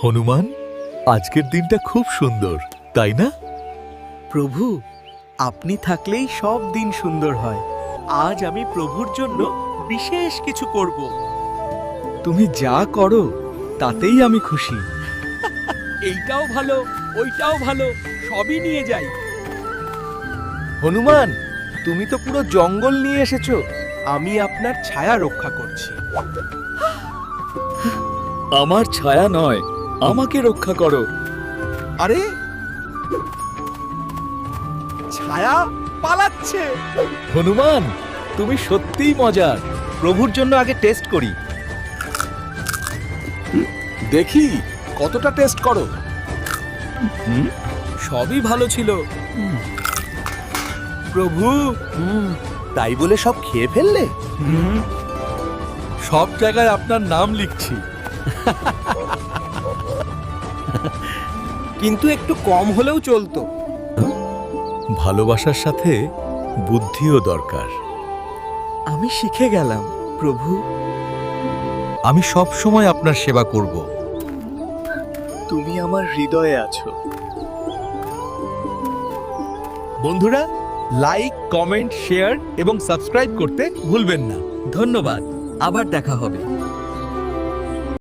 হনুমান, আজকের দিনটা খুব সুন্দর, তাই না? প্রভু, আপনি থাকলেই সব দিন সুন্দর হয়। আজ আমি প্রভুর জন্য বিশেষ কিছু করব। তুমি যা করো তাতেই আমি খুশি। এইটাও ভালো, ওইটাও ভালো, সবই নিয়ে যাই। হনুমান, তুমি তো পুরো জঙ্গল নিয়ে এসেছো। আমি আপনার ছায়া রক্ষা করছি। আমার ছায়া নয়, আমাকে রক্ষা করো। আরে, ছায়া পালাচ্ছে। হনুমান, তুমি সত্যিই মজার। প্রভুর জন্য আগে টেস্ট করি। দেখি কতটা টেস্ট করো। সবই ভালো ছিল। প্রভু, তাই বলে সব খেয়ে ফেললে? সব জায়গায় আপনার নাম লিখছি। কিন্তু একটু কম হলেও চলতো। ভালোবাসার সাথে বুদ্ধিও দরকার। আমি শিখে গেলাম, প্রভু। আমি সব সময় আপনার সেবা করব। তুমি আমার হৃদয়ে আছো। বন্ধুরা, লাইক, কমেন্ট, শেয়ার এবং সাবস্ক্রাইব করতে ভুলবেন না। ধন্যবাদ, আবার দেখা হবে।